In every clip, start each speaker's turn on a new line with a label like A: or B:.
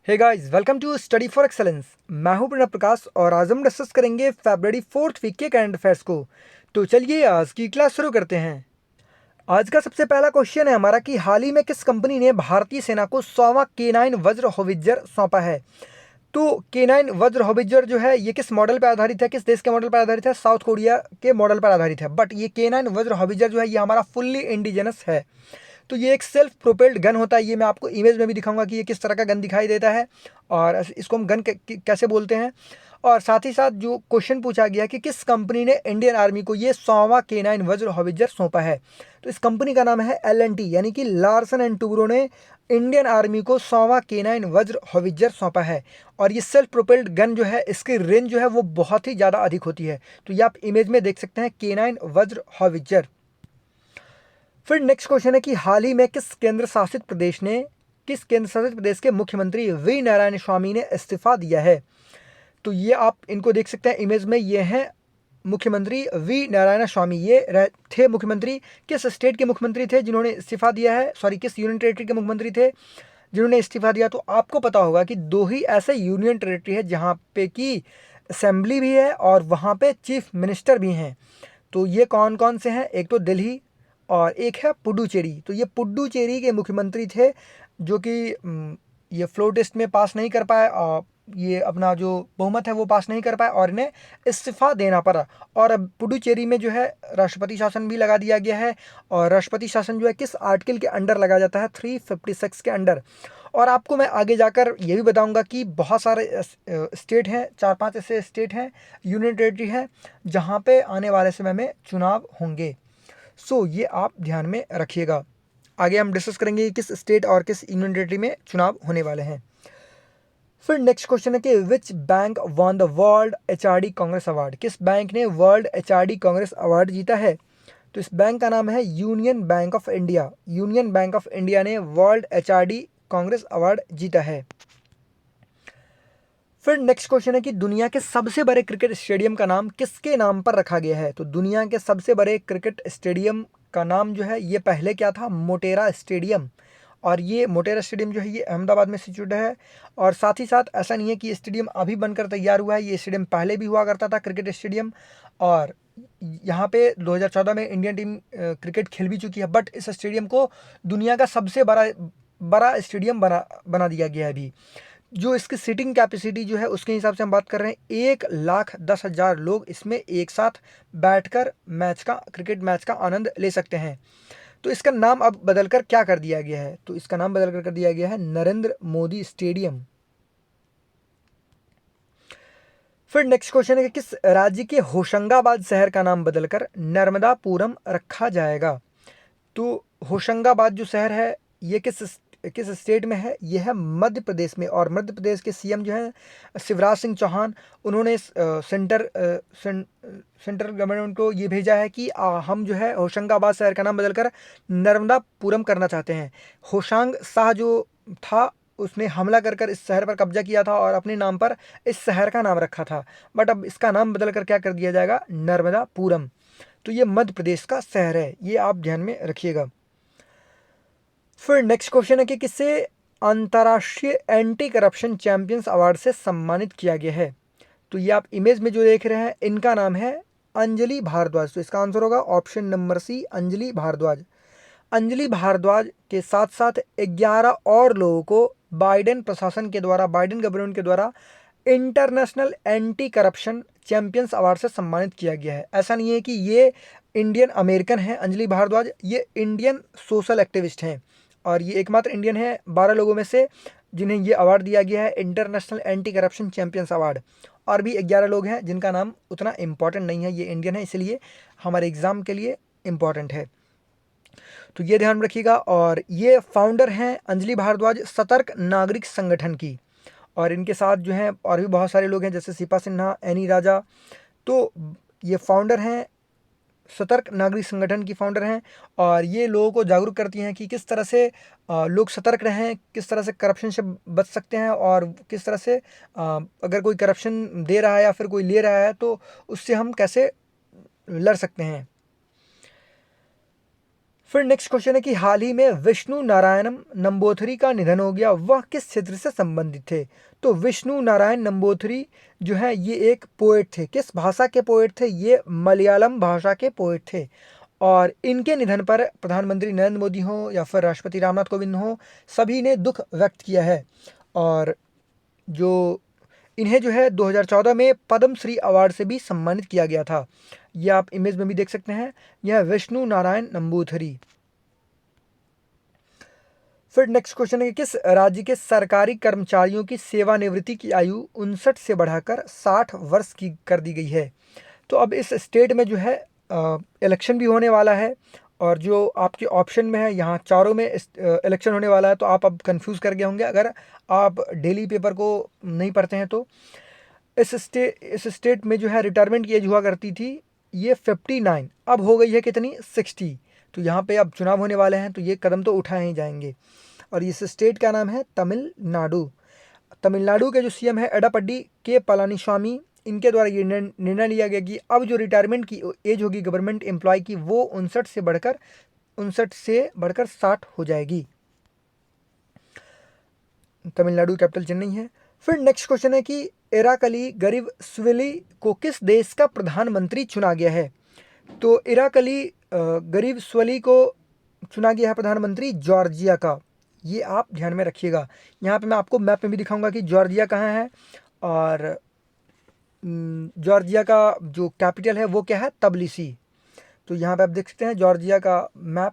A: Hey guys, welcome to study for excellence. मैं हूं प्रणव प्रकाश और आज हम डिस्कस करेंगे फरवरी 4th वीक के करंट अफेयर्स को। तो चलिए आज की क्लास शुरू करते हैं। आज का सबसे पहला क्वेश्चन है हमारा कि हाल ही में किस कंपनी ने भारतीय सेना को 100वां K9 वज्र होवित्जर सौंपा है। तो K9 वज्र होवित्जर जो है ये किस मॉडल पर आधारित है, किस देश के मॉडल पर आधारित है? साउथ कोरिया के मॉडल पर आधारित है। बट ये K9 वज्र होवित्जर जो है ये हमारा फुल्ली इंडिजिनस है। तो ये एक सेल्फ प्रोपेल्ड गन होता है। ये मैं आपको इमेज में भी दिखाऊंगा कि ये किस तरह का गन दिखाई देता है और इसको हम गन कैसे बोलते हैं। और साथ ही साथ जो क्वेश्चन पूछा गया कि किस कंपनी ने इंडियन आर्मी को ये 100वां K9 वज्र होवित्जर सौंपा है। तो इस कंपनी का नाम है L&T यानी कि लार्सन एंड टूब्रो ने इंडियन आर्मी को 100वां K9 वज्र होवित्जर सौंपा है। और ये सेल्फ प्रोपेल्ड गन जो है इसकी रेंज जो है वो बहुत ही ज़्यादा अधिक होती है। तो ये आप इमेज में देख सकते हैं K9 वज्र होवित्जर। फिर नेक्स्ट क्वेश्चन है कि हाल ही में किस केंद्र शासित प्रदेश के मुख्यमंत्री वी नारायण स्वामी ने इस्तीफा दिया है। तो ये आप इनको देख सकते हैं इमेज में, ये हैं मुख्यमंत्री वी नारायण स्वामी। ये थे मुख्यमंत्री, किस स्टेट के मुख्यमंत्री थे जिन्होंने इस्तीफा दिया है, सॉरी किस यूनियन टेरिटरी के मुख्यमंत्री थे जिन्होंने इस्तीफा दिया। तो आपको पता होगा कि दो ही ऐसे यूनियन टेरिटरी है जहाँ पे कि असेंबली भी है और वहाँ पे चीफ मिनिस्टर भी हैं। तो ये कौन कौन से हैं? एक तो दिल्ली और एक है पुडुचेरी। तो ये पुडुचेरी के मुख्यमंत्री थे जो कि ये फ्लोर टेस्ट में पास नहीं कर पाए और ये अपना जो बहुमत है वो पास नहीं कर पाए और इन्हें इस्तीफा देना पड़ा। और अब पुडुचेरी में जो है राष्ट्रपति शासन भी लगा दिया गया है। और राष्ट्रपति शासन जो है किस आर्टिकल के अंडर लगाया जाता है? 356 के अंडर। और आपको मैं आगे जाकर ये भी बताऊंगा कि बहुत सारे स्टेट हैं, 4-5 ऐसे स्टेट हैं, यूनियन टेरिटरी हैं जहाँ पे आने वाले समय में चुनाव होंगे। सो ये आप ध्यान में रखिएगा। आगे हम डिस्कस करेंगे किस स्टेट और किस यूनियन टेरिटरी में चुनाव होने वाले हैं। फिर नेक्स्ट क्वेश्चन है कि which bank won the world HRD Congress award. किस बैंक ने वर्ल्ड HRD कांग्रेस अवार्ड जीता है? तो इस बैंक का नाम है union bank of India. Union bank of India ने वर्ल्ड HRD कांग्रेस अवार्ड जीता है। फिर नेक्स्ट क्वेश्चन है कि दुनिया के सबसे बड़े क्रिकेट स्टेडियम का नाम किसके नाम पर रखा गया है। तो दुनिया के सबसे बड़े क्रिकेट स्टेडियम का नाम जो है ये पहले क्या था? मोटेरा स्टेडियम। और ये मोटेरा स्टेडियम जो है ये अहमदाबाद में सिचुएटेड है। और साथ ही साथ ऐसा नहीं है कि ये स्टेडियम अभी बनकर तैयार हुआ है, ये स्टेडियम पहले भी हुआ करता था क्रिकेट स्टेडियम। और यहाँ पे 2014 में इंडियन टीम क्रिकेट खेल भी चुकी है। बट इस स्टेडियम को दुनिया का सबसे बड़ा बड़ा स्टेडियम बना दिया गया है अभी। जो इसकी सीटिंग कैपेसिटी जो है उसके हिसाब से हम बात कर रहे हैं 1,10,000 लोग इसमें एक साथ बैठकर क्रिकेट मैच का आनंद ले सकते हैं। तो इसका नाम अब बदलकर क्या कर दिया गया है? तो इसका नाम बदलकर कर दिया गया है नरेंद्र मोदी स्टेडियम। फिर नेक्स्ट क्वेश्चन है कि किस राज्य के होशंगाबाद शहर का नाम बदलकर नर्मदापुरम रखा जाएगा। तो होशंगाबाद जो शहर है ये किस स्टेट में है? ये है मध्य प्रदेश में। और मध्य प्रदेश के सीएम जो हैं शिवराज सिंह चौहान, उन्होंने सेंट्रल गवर्नमेंट को ये भेजा है कि हम जो है होशंगाबाद शहर का नाम बदलकर नर्मदापुरम करना चाहते हैं। होशांग शाह जो था उसने हमला कर इस शहर पर कब्जा किया था और अपने नाम पर इस शहर का नाम रखा था। बट अब इसका नाम बदलकर क्या कर दिया जाएगा? नर्मदापुरम। तो ये मध्य प्रदेश का शहर है, ये आप ध्यान में रखिएगा। फिर नेक्स्ट क्वेश्चन है कि किसे अंतर्राष्ट्रीय एंटी करप्शन चैंपियंस अवार्ड से सम्मानित किया गया है। तो ये आप इमेज में जो देख रहे हैं इनका नाम है अंजलि भारद्वाज। तो इसका आंसर होगा option number C, Anjali Bhardwaj. Anjali Bhardwaj के साथ साथ 11 और लोगों को बाइडेन गवर्नमेंट के द्वारा international anti corruption champions award से सम्मानित किया गया है। ऐसा नहीं है कि ये इंडियन अमेरिकन हैं अंजलि भारद्वाज, ये इंडियन सोशल एक्टिविस्ट हैं। और ये एकमात्र इंडियन है 12 लोगों में से जिन्हें ये अवार्ड दिया गया है, international anti corruption champions award. और भी 11 लोग हैं जिनका नाम उतना इम्पॉर्टेंट नहीं है, ये इंडियन है इसलिए हमारे एग्ज़ाम के लिए इम्पॉर्टेंट है। तो ये ध्यान रखिएगा। और ये फाउंडर हैं अंजलि भारद्वाज सतर्क नागरिक संगठन की। और इनके साथ जो हैं और भी बहुत सारे लोग हैं जैसे शिपा सिन्हा, एनी राजा। तो ये फाउंडर हैं, सतर्क नागरिक संगठन की फाउंडर हैं। और ये लोगों को जागरूक करती हैं कि किस तरह से लोग सतर्क रहें, किस तरह से करप्शन से बच सकते हैं और किस तरह से अगर कोई करप्शन दे रहा है या फिर कोई ले रहा है तो उससे हम कैसे लड़ सकते हैं। फिर नेक्स्ट क्वेश्चन है कि हाल ही में विष्णु नारायणम नंबूथरी का निधन हो गया, वह किस क्षेत्र से संबंधित थे? तो विष्णु नारायण नंबूथरी जो है ये एक पोएट थे। किस भाषा के पोएट थे? ये मलयालम भाषा के पोएट थे। और इनके निधन पर प्रधानमंत्री नरेंद्र मोदी हों या फिर राष्ट्रपति रामनाथ कोविंद हों, सभी ने दुख व्यक्त किया है। और जो इन्हें जो है 2014 में पद्म श्री अवार्ड से भी सम्मानित किया गया था। यह आप इमेज में भी देख सकते हैं, यह विष्णु नारायण नंबूथरी। फिर नेक्स्ट क्वेश्चन है कि किस राज्य के सरकारी कर्मचारियों की सेवानिवृत्ति की आयु 59 से बढ़ाकर 60 वर्ष की कर दी गई है? तो अब इस स्टेट में जो है इलेक्शन भी होने वाला है, और जो आपके ऑप्शन में है यहाँ चारों में इलेक्शन होने वाला है, तो आप अब कंफ्यूज कर गए होंगे अगर आप डेली पेपर को नहीं पढ़ते हैं। तो इस स्टेट में जो है रिटायरमेंट की एज हुआ करती थी ये 59, अब हो गई है कितनी? 60। तो यहाँ पे अब चुनाव होने वाले हैं, तो ये कदम तो उठाए ही जाएंगे। और इस स्टेट का नाम है तमिलनाडु। तमिलनाडु के जो सीएम है एडापड्डी के पलानीस्वामी, इनके द्वारा ये निर्णय लिया गया कि अब जो रिटायरमेंट की एज होगी गवर्नमेंट एम्प्लॉय की, वो 59 से बढ़कर 60 हो जाएगी। तमिलनाडु कैपिटल चेन्नई है। फिर नेक्स्ट क्वेश्चन है कि इराकली गरिबस्वली को किस देश का प्रधानमंत्री चुना गया है? तो इराकली गरिबस्वली को चुना गया है प्रधानमंत्री जॉर्जिया का। ये आप ध्यान में रखिएगा। यहाँ पे मैं आपको मैप में भी दिखाऊंगा कि जॉर्जिया कहाँ है, और जॉर्जिया का जो कैपिटल है वो क्या है? तबिलिसी। तो यहाँ पे आप देख सकते हैं जॉर्जिया का मैप,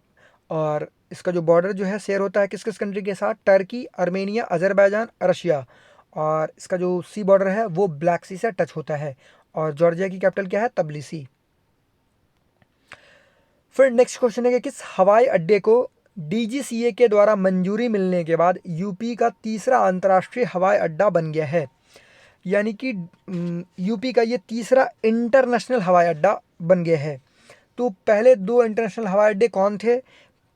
A: और इसका जो बॉर्डर जो है शेयर होता है किस किस कंट्री के साथ? Turkey, Armenia, Azerbaijan, Russia. और इसका जो सी बॉर्डर है वो ब्लैक सी से टच होता है। और जॉर्जिया की कैपिटल क्या है? तबिलिसी। फिर नेक्स्ट क्वेश्चन है कि किस हवाई अड्डे को डीजीसीए के द्वारा मंजूरी मिलने के बाद यूपी का तीसरा अंतर्राष्ट्रीय हवाई अड्डा बन गया है? यानी कि यूपी का ये तीसरा इंटरनेशनल हवाई अड्डा बन गया है। तो पहले 2 इंटरनेशनल हवाई अड्डे कौन थे?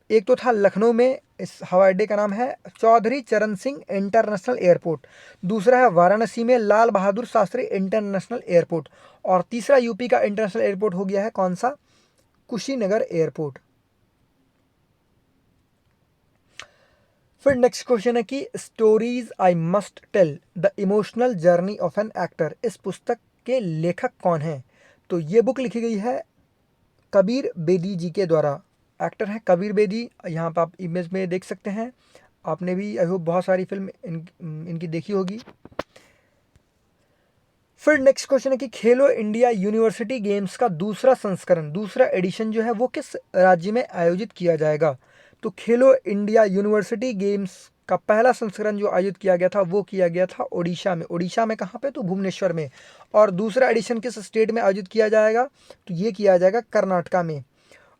A: एक तो था लखनऊ में, इस हवाई अड्डे का नाम है चौधरी चरण सिंह इंटरनेशनल एयरपोर्ट। दूसरा है वाराणसी में लाल बहादुर शास्त्री इंटरनेशनल एयरपोर्ट। और तीसरा यूपी का इंटरनेशनल एयरपोर्ट हो गया है कौन सा? कुशीनगर एयरपोर्ट। फिर नेक्स्ट क्वेश्चन है कि stories I must tell the emotional journey of an actor, इस पुस्तक के लेखक कौन हैं? तो ये बुक लिखी गई है कबीर बेदी जी के द्वारा। एक्टर हैं कबीर बेदी, यहाँ पर आप इमेज में देख सकते हैं। आपने भी आई होप बहुत सारी फिल्म इनकी देखी होगी। फिर नेक्स्ट क्वेश्चन है कि खेलो इंडिया यूनिवर्सिटी गेम्स का दूसरा संस्करण, दूसरा एडिशन जो है वो किस राज्य में आयोजित किया जाएगा? तो खेलो इंडिया यूनिवर्सिटी गेम्स का पहला संस्करण जो आयोजित किया गया था वो किया गया था ओडिशा में। ओडिशा में कहाँ पे? तो भुवनेश्वर में। और दूसरा एडिशन किस स्टेट में आयोजित किया जाएगा? तो ये किया जाएगा कर्नाटका में।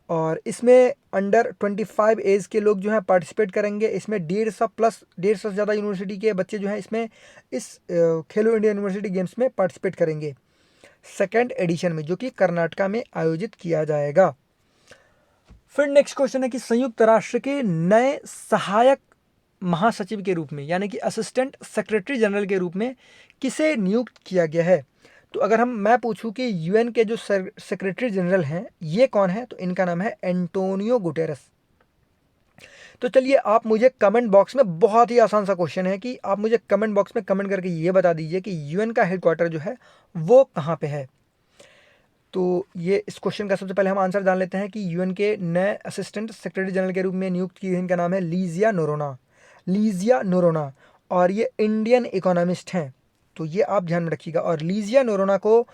A: और इसमें अंडर 25 एज के लोग जो हैं पार्टिसिपेट करेंगे। इसमें 150 से ज़्यादा यूनिवर्सिटी के बच्चे जो हैं इसमें इस खेलो इंडिया यूनिवर्सिटी गेम्स में पार्टिसिपेट करेंगे सेकेंड एडिशन में, जो कि कर्नाटका में आयोजित किया जाएगा। फिर नेक्स्ट क्वेश्चन है कि संयुक्त राष्ट्र के नए सहायक महासचिव के रूप में, यानी कि असिस्टेंट सेक्रेटरी जनरल के रूप में किसे नियुक्त किया गया है? तो अगर मैं पूछूं कि यूएन के जो सेक्रेटरी जनरल हैं ये कौन है, तो इनका नाम है एंटोनियो गुटेरस। तो चलिए आप मुझे कमेंट बॉक्स में, बहुत ही आसान सा क्वेश्चन है कि आप मुझे कमेंट बॉक्स में कमेंट करके ये बता दीजिए कि यूएन का हेडक्वार्टर जो है वो कहाँ पे है। तो ये इस क्वेश्चन का सबसे पहले हम आंसर जान लेते हैं कि यूएन के नए असिस्टेंट सेक्रेटरी जनरल के रूप में नियुक्त की हुई इनका नाम है लीजिया नोरोना। और ये इंडियन इकोनॉमिस्ट हैं, तो ये आप ध्यान में रखिएगा। और लीजिया नोरोना को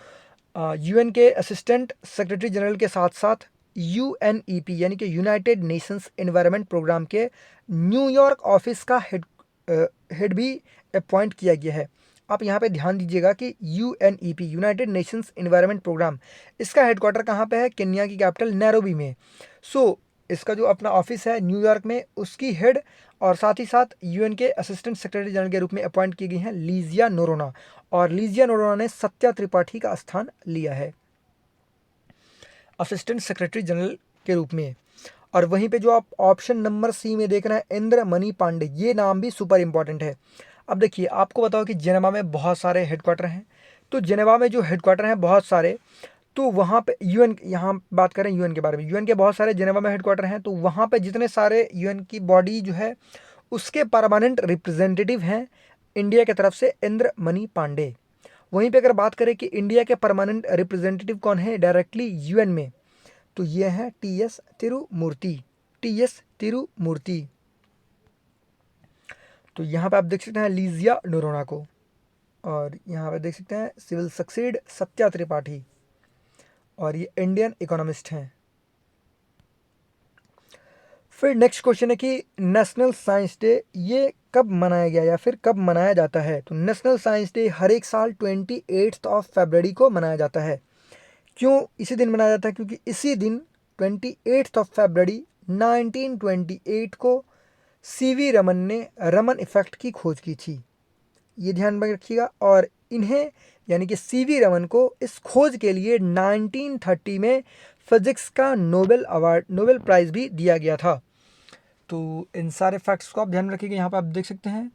A: यूएन के असिस्टेंट सेक्रेटरी जनरल के साथ साथ यूएनईपी यानी कि यूनाइटेड नेशंस एनवायरनमेंट प्रोग्राम के न्यूयॉर्क ऑफिस का हेड भी अपॉइंट किया गया है। आप यहाँ पे ध्यान दीजिएगा कि UNEP united nations environment programme, इसका हेडक्वार्टर कहाँ पे है? केन्या की कैपिटल नैरोबी में। सो इसका जो अपना ऑफिस है न्यूयॉर्क में, उसकी हेड और साथ ही साथ यूएन के असिस्टेंट सेक्रेटरी जनरल के रूप में अपॉइंट की गई हैं लीजिया नोरोना। और लीजिया नोरोना ने सत्या त्रिपाठी का स्थान लिया है असिस्टेंट सेक्रेटरी जनरल के रूप में। और वहीं पे जो आप ऑप्शन नंबर सी में देख रहे हैं इंद्र मणि पांडे, ये नाम भी सुपर इंपॉर्टेंट है। अब देखिए आपको बताओ कि जेनेवा में बहुत सारे हेडक्वार्टर हैं, तो जेनेवा में जो हेडक्वार्टर हैं बहुत सारे, तो वहाँ पे यूएन, यहाँ बात करें यूएन के बारे में, यूएन के बहुत सारे जेनेवा में हेडक्वार्टर हैं, तो वहाँ पे जितने सारे यूएन की बॉडी जो है उसके परमानेंट रिप्रेजेंटेटिव हैं इंडिया की तरफ से इंद्रमणि पांडे। वहीं पे अगर बात करें कि इंडिया के परमानेंट रिप्रेजेंटेटिव कौन है डायरेक्टली यूएन में, तो ये हैं टीएस तिरुमूर्ति, टीएस तिरुमूर्ति। तो यहाँ पे आप देख सकते हैं लीजिया नोरोना को, और यहाँ पे देख सकते हैं सिविल सक्सीड सत्या त्रिपाठी, और ये इंडियन इकोनॉमिस्ट हैं। फिर नेक्स्ट क्वेश्चन है कि नेशनल साइंस डे ये कब मनाया गया या फिर कब मनाया जाता है। तो नेशनल साइंस डे हर एक साल 28 फरवरी को मनाया जाता है। क्यों इसी दिन मनाया जाता है? क्योंकि इसी दिन 28 फरवरी 1928 को सीवी रमन ने रमन इफेक्ट की खोज की थी, ये ध्यान में रखिएगा। और इन्हें यानी कि सीवी रमन को इस खोज के लिए 1930 में फिजिक्स का नोबेल प्राइज़ भी दिया गया था। तो इन सारे फैक्ट्स को आप ध्यान रखिएगा। यहाँ पर आप देख सकते हैं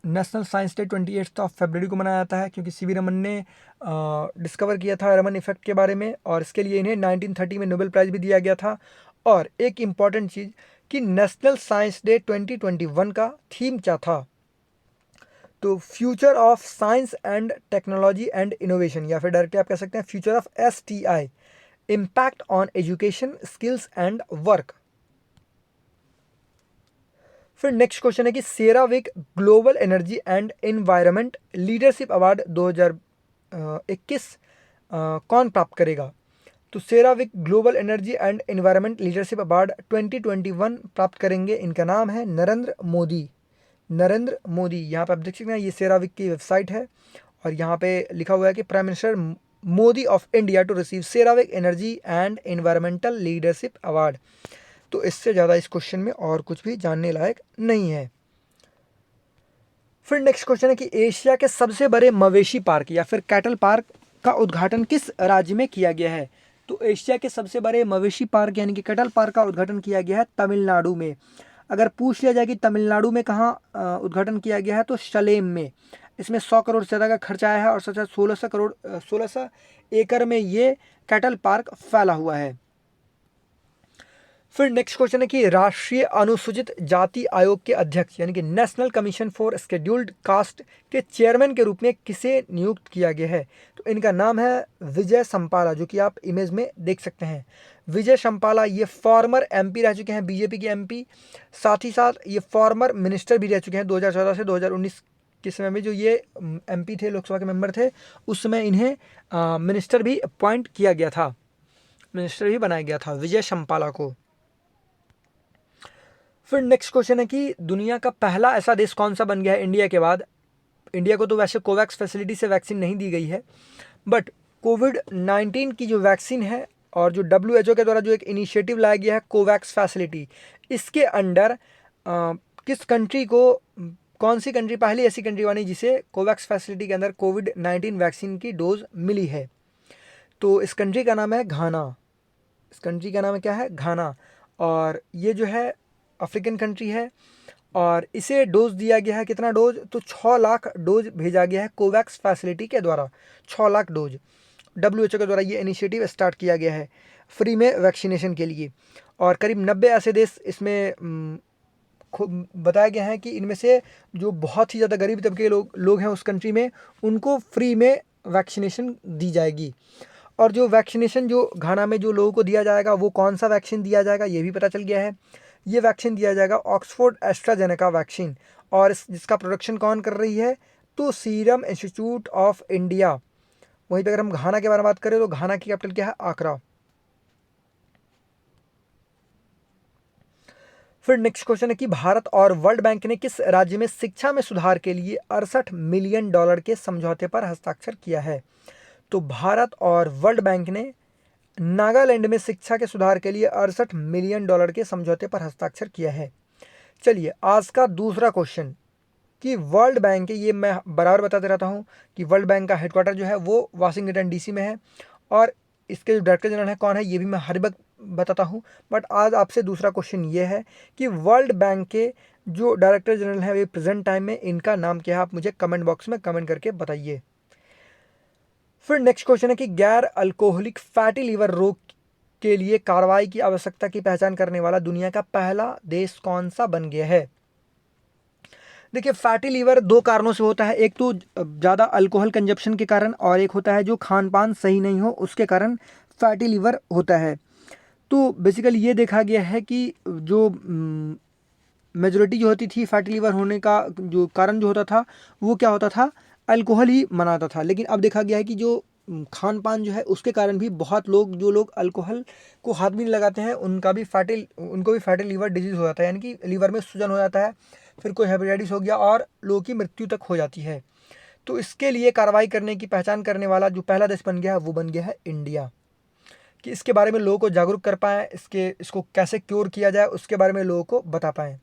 A: नेशनल साइंस डे 28 फरवरी को मनाया जाता है क्योंकि सीवी रमन ने डिस्कवर किया था रमन इफेक्ट के बारे में, और इसके लिए इन्हें 1930 में नोबेल प्राइज़ भी दिया गया था। और एक इम्पॉर्टेंट चीज़ कि नेशनल साइंस डे 2021 का थीम क्या था? तो future of science and technology and innovation, या फिर डायरेक्टली आप कह सकते हैं future of STI, impact on education skills and work. फिर नेक्स्ट क्वेश्चन है कि CERAWeek global energy and environment leadership award 2021 कौन प्राप्त करेगा? तो CERAWeek global energy and environment leadership award 2021 प्राप्त करेंगे, इनका नाम है नरेंद्र मोदी। नरेंद्र मोदी, यहाँ पे आप देख सकते हैं ये सेरावीक की वेबसाइट है, और यहाँ पे लिखा हुआ है कि prime minister Modi of India to receive CERAWeek energy and environmental leadership award. तो इससे ज़्यादा इस क्वेश्चन में और कुछ भी जानने लायक नहीं है। फिर नेक्स्ट क्वेश्चन है कि एशिया के सबसे बड़े मवेशी पार्क या फिर कैटल पार्क का उद्घाटन किस राज्य में किया गया है? तो एशिया के सबसे बड़े मवेशी पार्क यानी कि कैटल पार्क का उद्घाटन किया गया है तमिलनाडु में। अगर पूछ लिया जाए कि तमिलनाडु में कहाँ उद्घाटन किया गया है, तो सलेम में। इसमें 100 करोड़ से ज़्यादा का खर्चा आया है और 1600 एकड़ में ये कैटल पार्क फैला हुआ है। फिर नेक्स्ट क्वेश्चन है कि राष्ट्रीय अनुसूचित जाति आयोग के अध्यक्ष यानी कि national commission for scheduled caste के चेयरमैन के रूप में किसे नियुक्त किया गया है? तो इनका नाम है विजय संपाला, जो कि आप इमेज में देख सकते हैं। विजय संपाला ये फॉर्मर MP रह चुके हैं, बीजेपी के MP, साथ ही साथ ये फॉर्मर मिनिस्टर भी रह चुके हैं। 2014 से 2019 के समय में जो ये MP थे, लोकसभा के मेंबर थे, उस समय इन्हें मिनिस्टर भी अपॉइंट किया गया था, मिनिस्टर भी बनाया गया था विजय संपाला को। फिर नेक्स्ट क्वेश्चन है कि दुनिया का पहला ऐसा देश कौन सा बन गया है इंडिया के बाद? इंडिया को तो वैसे कोवैक्स फैसिलिटी से वैक्सीन नहीं दी गई है, बट कोविड-19 की जो वैक्सीन है और जो WHO के द्वारा जो एक इनिशिएटिव लाया गया है कोवैक्स फैसिलिटी, इसके अंडर किस कंट्री को, कौन सी कंट्री पहली ऐसी कंट्री बनी जिसे कोवैक्स फैसिलिटी के अंदर कोविड-19 वैक्सीन की डोज मिली है? तो इस कंट्री का नाम है घाना। इस कंट्री का नाम है क्या है? घाना। और ये जो है अफ्रीकन कंट्री है, और इसे डोज दिया गया है, कितना डोज? तो 6 लाख डोज भेजा गया है कोवैक्स फैसिलिटी के द्वारा। 6 लाख डोज WHO के द्वारा ये इनिशिएटिव स्टार्ट किया गया है फ्री में वैक्सीनेशन के लिए। और करीब 90 ऐसे देश इसमें बताया गया है कि इनमें से जो बहुत ही ज़्यादा गरीब तबके के लोग हैं उस कंट्री में, उनको फ्री में वैक्सीनेशन दी जाएगी। और जो वैक्सीनेशन जो घाना में जो लोगों को दिया जाएगा, वो कौन सा वैक्सीन दिया जाएगा ये भी पता चल गया है। ये वैक्सीन दिया जाएगा ऑक्सफोर्ड एस्ट्राजेनेका वैक्सीन, और जिसका प्रोडक्शन कौन कर रही है? तो सीरम इंस्टीट्यूट ऑफ इंडिया। वहीं पर अगर हम घाना के बारे में बात करें तो घाना की कैपिटल क्या है? आकरा। फिर नेक्स्ट क्वेश्चन है कि भारत और वर्ल्ड बैंक ने किस राज्य में शिक्षा में सुधार के लिए $68 मिलियन के समझौते पर हस्ताक्षर किया है? तो भारत और वर्ल्ड बैंक ने नागालैंड में शिक्षा के सुधार के लिए $68 मिलियन के समझौते पर हस्ताक्षर किया है। चलिए आज का दूसरा क्वेश्चन कि वर्ल्ड बैंक, ये मैं बराबर बताते रहता हूँ कि वर्ल्ड बैंक का हेडक्वार्टर जो है वो वाशिंगटन DC में है, और इसके जो डायरेक्टर जनरल है कौन है ये भी मैं हर वक्त बताता हूँ। बट आज आपसे दूसरा क्वेश्चन ये है कि वर्ल्ड बैंक के जो डायरेक्टर जनरल हैं वे प्रेजेंट टाइम में, इनका नाम क्या है? आप मुझे कमेंट बॉक्स में कमेंट करके बताइए। फिर नेक्स्ट क्वेश्चन है कि गैर अल्कोहलिक फैटी लीवर रोग के लिए कार्रवाई की आवश्यकता की पहचान करने वाला दुनिया का पहला देश कौन सा बन गया है। देखिए, फैटी लीवर दो कारणों से होता है, एक तो ज़्यादा अल्कोहल कंजप्शन के कारण, और एक होता है जो खान पान सही नहीं हो उसके कारण फैटी लीवर होता है। तो बेसिकली ये देखा गया है कि जो मेजोरिटी जो होती थी फैटी लीवर होने का जो कारण जो होता था वो क्या होता था, अल्कोहल ही मनाता था। लेकिन अब देखा गया है कि जो खान पान जो है उसके कारण भी बहुत लोग, जो लोग अल्कोहल को हाथ भी नहीं लगाते हैं, उनको भी फैटी लीवर डिजीज़ हो जाता है, यानी कि लीवर में सूजन हो जाता है, फिर कोई हेपेटाइटिस हो गया और लोगों की मृत्यु तक हो जाती है। तो इसके लिए कार्रवाई करने की पहचान करने वाला जो पहला देश बन गया है वो बन गया है इंडिया। कि इसके बारे में लोगों को जागरूक कर पाएँ, इसको कैसे क्योर किया जाए उसके बारे में लोगों को बता पाएँ।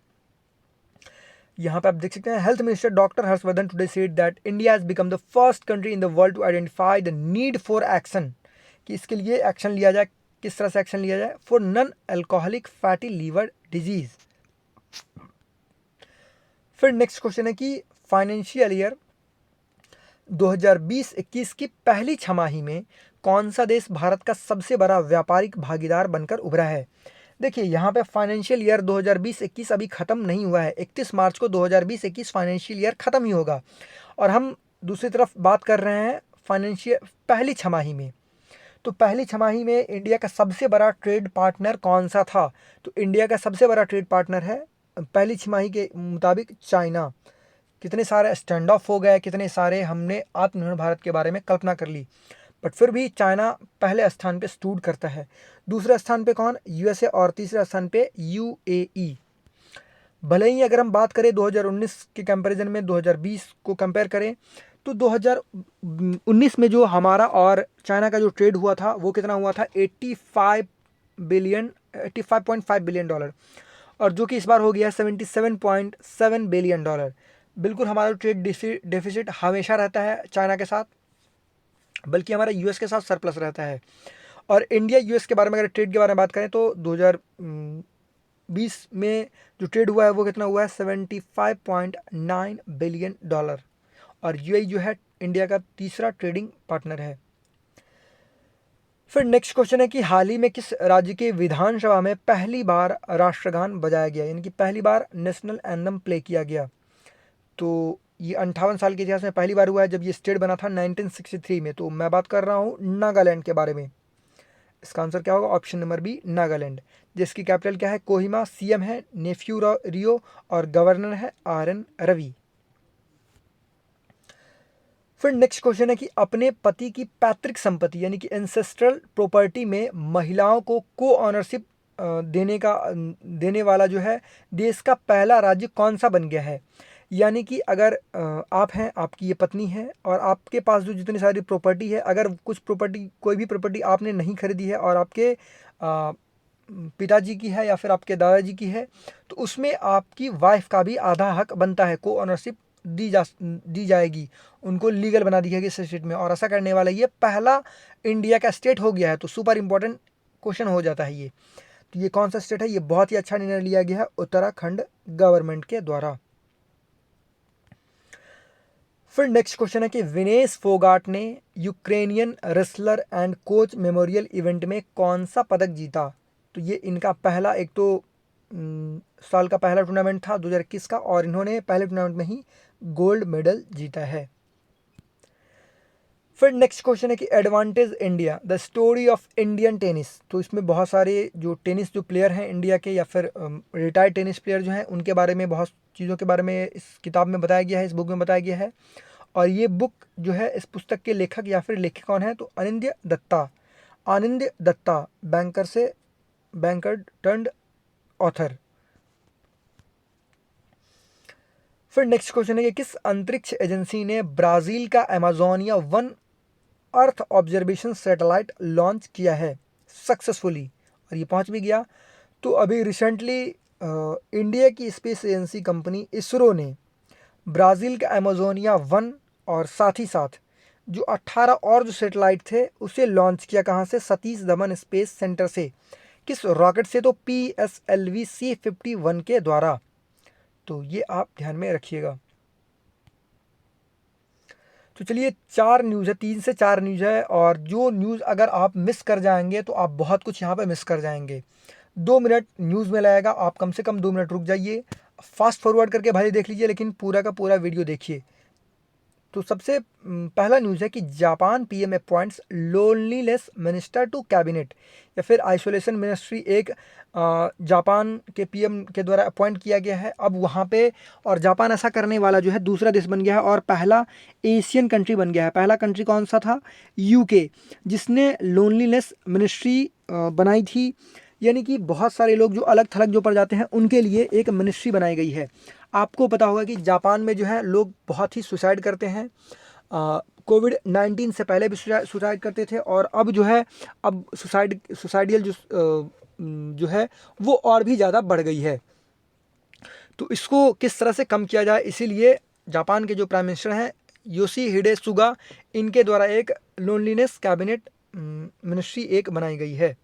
A: यहाँ पे आप देख सकते हैं, health minister doctor Harshvardhan today said that India has become the first country in the world to identify the need for action, कि इसके लिए एक्शन लिया जाए। किस तरह से एक्शन लिया जाए? For non alcoholic fatty liver disease. फिर नेक्स्ट क्वेश्चन है कि फाइनेंशियल ईयर 2020-21 की पहली छमाही में कौन सा देश भारत का सबसे बड़ा व्यापारिक भागीदार बनकर उभरा है। देखिए, यहाँ पे फाइनेंशियल ईयर 2020-21 अभी ख़त्म नहीं हुआ है, 31 मार्च को 2020-21 फाइनेंशियल ईयर ख़त्म ही होगा, और हम दूसरी तरफ बात कर रहे हैं फाइनेंशियल पहली छमाही में। तो पहली छमाही में इंडिया का सबसे बड़ा ट्रेड पार्टनर कौन सा था? तो इंडिया का सबसे बड़ा ट्रेड पार्टनर है पहली छमाही के मुताबिक चाइना। कितने सारे स्टैंड ऑफ हो गए, कितने सारे हमने आत्मनिर्भर भारत के बारे में कल्पना कर ली, बट फिर भी चाइना पहले स्थान पे स्टूड करता है। दूसरे स्थान पे कौन? यूएसए, और तीसरे स्थान पे यूएई। भले ही अगर हम बात करें 2019 के कंपैरिजन में 2020 को कंपेयर करें, तो 2019 में जो हमारा और चाइना का जो ट्रेड हुआ था वो कितना हुआ था? 85.5 बिलियन डॉलर, और जो कि इस बार हो गया 77.7 बिलियन डॉलर। बिल्कुल हमारा ट्रेड डेफिसिट हमेशा रहता है चाइना के साथ, बल्कि हमारा यूएस के साथ सरप्लस रहता है। और इंडिया यूएस के बारे में अगर ट्रेड के बारे में बात करें तो 2020 में जो ट्रेड हुआ है वो कितना हुआ है? 75.9 बिलियन डॉलर, और यूएई जो है इंडिया का तीसरा ट्रेडिंग पार्टनर है। फिर नेक्स्ट क्वेश्चन है कि हाल ही में किस राज्य के विधानसभा में पहली बार राष्ट्रगान बजाया गया, यानी कि पहली बार नेशनल एंथम प्ले किया गया। तो ये 58 साल के इतिहास में पहली बार हुआ है, जब ये स्टेट बना था 1963 में। तो मैं बात कर रहा हूँ नागालैंड के बारे में। इसका आंसर क्या होगा? ऑप्शन नंबर बी, नागालैंड, जिसकी कैपिटल क्या है? कोहिमा। सीएम है नेफ्यू रियो, और गवर्नर है RN रवि। फिर नेक्स्ट क्वेश्चन है कि अपने पति की पैतृक संपत्ति यानी कि एंसेस्ट्रल प्रॉपर्टी में महिलाओं को ऑनरशिप देने वाला जो है देश का पहला राज्य कौन सा बन गया है। यानी कि अगर आप हैं, आपकी ये पत्नी है, और आपके पास जो जितनी सारी प्रॉपर्टी है, अगर कुछ प्रॉपर्टी, कोई भी प्रॉपर्टी आपने नहीं खरीदी है और आपके पिताजी की है या फिर आपके दादाजी की है, तो उसमें आपकी वाइफ का भी आधा हक बनता है, को ऑनरशिप दी जाएगी, उनको लीगल बना दी जाएगी इस स्टेट में। और ऐसा करने वाला ये पहला इंडिया का स्टेट हो गया है। तो सुपर इंपॉर्टेंट क्वेश्चन हो जाता है ये। तो ये कौन सा स्टेट है? ये बहुत ही अच्छा निर्णय लिया गया है उत्तराखंड गवर्नमेंट के द्वारा। फिर नेक्स्ट क्वेश्चन है कि विनेश फोगाट ने Ukrainian wrestler and coach memorial event में कौन सा पदक जीता। तो ये इनका पहला, एक तो साल का पहला टूर्नामेंट था 2021 का, और इन्होंने पहले टूर्नामेंट में ही गोल्ड मेडल जीता है। फिर नेक्स्ट क्वेश्चन है कि advantage India the story of Indian tennis. तो इसमें बहुत सारे जो टेनिस जो प्लेयर हैं इंडिया के, या फिर रिटायर्ड टेनिस प्लेयर जो हैं, उनके बारे में बहुत चीज़ों के बारे में इस किताब में बताया गया है, इस बुक में बताया गया है। और ये बुक जो है, इस पुस्तक के लेखक या फिर लेखक कौन है? तो अनिंद्य दत्ता। आनंद दत्ता, बैंकर टर्न्ड ऑथर। फिर नेक्स्ट क्वेश्चन है कि किस अंतरिक्ष एजेंसी ने ब्राज़ील का Amazonia 1 earth observation satellite launch किया है सक्सेसफुली, और ये पहुंच भी गया। तो अभी रिसेंटली इंडिया की स्पेस एजेंसी कंपनी इसरो ने ब्राज़ील का अमेजोनिया 1 और साथ ही साथ जो 18 और जो सैटेलाइट थे उसे लॉन्च किया। कहाँ से? सतीश धवन स्पेस सेंटर से। किस रॉकेट से? तो PSLV C51 के द्वारा। तो ये आप ध्यान में रखिएगा। तो चलिए 4 न्यूज़ है, 3 से 4 न्यूज़ है, और जो न्यूज़ अगर आप मिस कर जाएंगे तो आप बहुत कुछ यहाँ पे मिस कर जाएंगे। 2 मिनट न्यूज़ में लगेगा, आप कम से कम 2 मिनट रुक जाइए, फास्ट फॉरवर्ड करके भले देख लीजिए, लेकिन पूरा का पूरा वीडियो देखिए। तो सबसे पहला न्यूज़ है कि Japan PM appoints loneliness minister to cabinet, या फिर आइसोलेशन मिनिस्ट्री एक जापान के पीएम के द्वारा अपॉइंट किया गया है अब वहाँ पे। और जापान ऐसा करने वाला जो है दूसरा देश बन गया है और पहला एशियन कंट्री बन गया है। पहला कंट्री कौन सा था? यूके, जिसने लोनलीनेस मिनिस्ट्री बनाई थी, यानी कि बहुत सारे लोग जो अलग थलग जो पड़ जाते हैं उनके लिए एक मिनिस्ट्री बनाई गई है। आपको पता होगा कि जापान में जो है लोग बहुत ही सुसाइड करते हैं। कोविड-19 से पहले भी सुसाइड करते थे, और अब जो है अब सुसाइडियल जो है वो और भी ज़्यादा बढ़ गई है। तो इसको किस तरह से कम किया जाए, इसीलिए जापान के जो प्राइम मिनिस्टर हैं योशिहिडे सुगा, इनके द्वारा एक लोनलीनेस कैबिनेट मिनिस्ट्री एक बनाई गई है।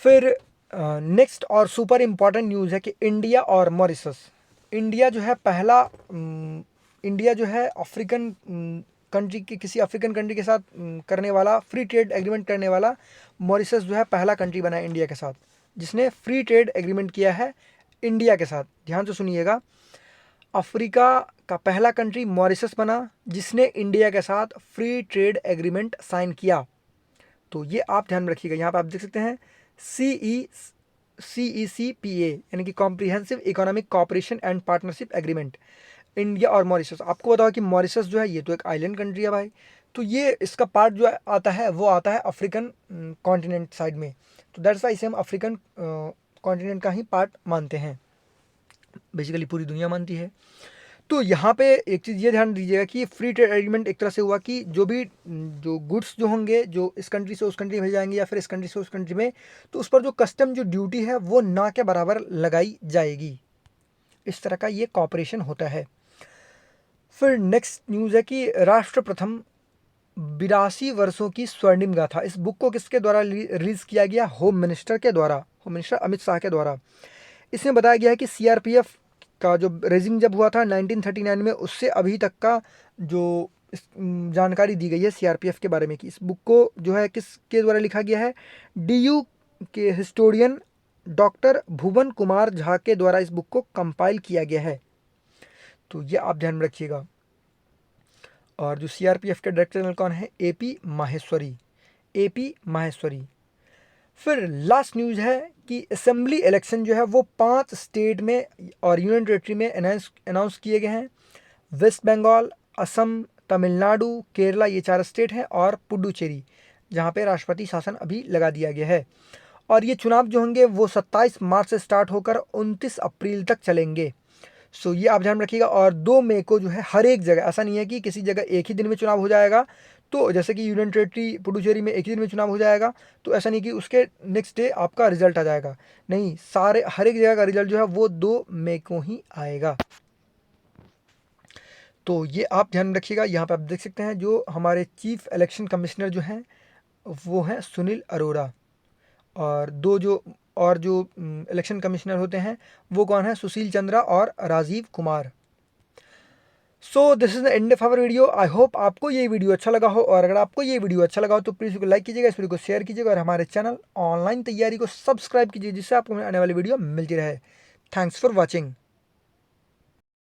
A: फिर नेक्स्ट और सुपर इम्पॉर्टेंट न्यूज़ है कि इंडिया और मॉरिशस, इंडिया जो है पहला इंडिया जो है अफ्रीकन कंट्री के किसी अफ्रीकन कंट्री के साथ करने वाला फ्री ट्रेड एग्रीमेंट करने वाला मॉरिशस जो है पहला कंट्री बना है इंडिया के साथ, जिसने फ्री ट्रेड एग्रीमेंट किया है इंडिया के साथ। ध्यान से सुनिएगा, अफ्रीका का पहला कंट्री मॉरिशस बना जिसने इंडिया के साथ फ्री ट्रेड एग्रीमेंट साइन किया। तो ये आप ध्यान रखिएगा, यहाँ पर आप देख सकते हैं CECPA यानी कि comprehensive economic cooperation and partnership agreement, India और मॉरिशस। आपको बताओ कि मॉरिशस जो है ये तो एक आइलैंड कंट्री है भाई, तो ये इसका पार्ट जो आता है वो आता है अफ्रीकन कॉन्टिनेंट साइड में। तो दैट्स वाई इसे हम अफ्रीकन कॉन्टिनेंट का ही पार्ट मानते हैं, बेसिकली पूरी दुनिया मानती है। तो यहाँ पे एक चीज़ ये ध्यान दीजिएगा कि फ्री ट्रेड एग्रीमेंट एक तरह से हुआ कि जो गुड्स जो होंगे जो इस कंट्री से उस कंट्री में जाएंगे या फिर इस कंट्री से उस कंट्री में, तो उस पर जो कस्टम जो ड्यूटी है वो ना के बराबर लगाई जाएगी। इस तरह का ये कॉपरेशन होता है। फिर नेक्स्ट न्यूज़ है कि राष्ट्र प्रथम 82 वर्षों की स्वर्णिम गाथा, इस बुक को किसके द्वारा रिलीज़ किया गया? होम मिनिस्टर के द्वारा, होम मिनिस्टर अमित शाह के द्वारा। इसमें बताया गया है कि CRPF का जो रेजिम जब हुआ था 1939 में, उससे अभी तक का जो जानकारी दी गई है CRPF के बारे में कि इस बुक को जो है किसके द्वारा लिखा गया है? DU के हिस्टोरियन डॉक्टर भुवन कुमार झा के द्वारा इस बुक को कंपाइल किया गया है। तो ये आप ध्यान में रखिएगा। और जो CRPF के डायरेक्टर जनरल कौन है? AP माहेश्वरी। फिर लास्ट न्यूज़ है कि असेंबली इलेक्शन जो है वो 5 स्टेट में और यूनियन टेरेटरी में अनाउंस किए गए हैं। वेस्ट बंगाल, असम, तमिलनाडु, केरला, ये 4 स्टेट हैं, और पुडुचेरी जहाँ पे राष्ट्रपति शासन अभी लगा दिया गया है। और ये चुनाव जो होंगे वो 27 मार्च से स्टार्ट होकर 29 अप्रैल तक चलेंगे। सो ये आप ध्यान रखिएगा। और 2 मई को जो है हर एक जगह, ऐसा नहीं है कि किसी जगह एक ही दिन में चुनाव हो जाएगा, तो जैसे कि यूनियन टेरेटरी पुडुचेरी में एक ही दिन में चुनाव हो जाएगा, तो ऐसा नहीं कि उसके नेक्स्ट डे आपका रिजल्ट आ जाएगा, नहीं, सारे हर एक जगह का रिजल्ट जो है वो 2 मई को ही आएगा। तो ये आप ध्यान रखिएगा। यहाँ पे आप देख सकते हैं जो हमारे चीफ इलेक्शन कमिश्नर जो हैं वो हैं सुनील अरोड़ा, और जो इलेक्शन कमिश्नर होते हैं वो कौन है? सुशील चंद्रा और Rajiv Kumar. So this is the end of our video. I hope आपको ये वीडियो अच्छा लगा हो, और अगर आपको ये वीडियो अच्छा लगा हो तो प्लीज़ इसको लाइक कीजिएगा, इस वीडियो को शेयर कीजिएगा, और हमारे चैनल ऑनलाइन तैयारी को सब्सक्राइब कीजिए, जिससे आपको आने वाली वीडियो मिलती रहे। Thanks for watching.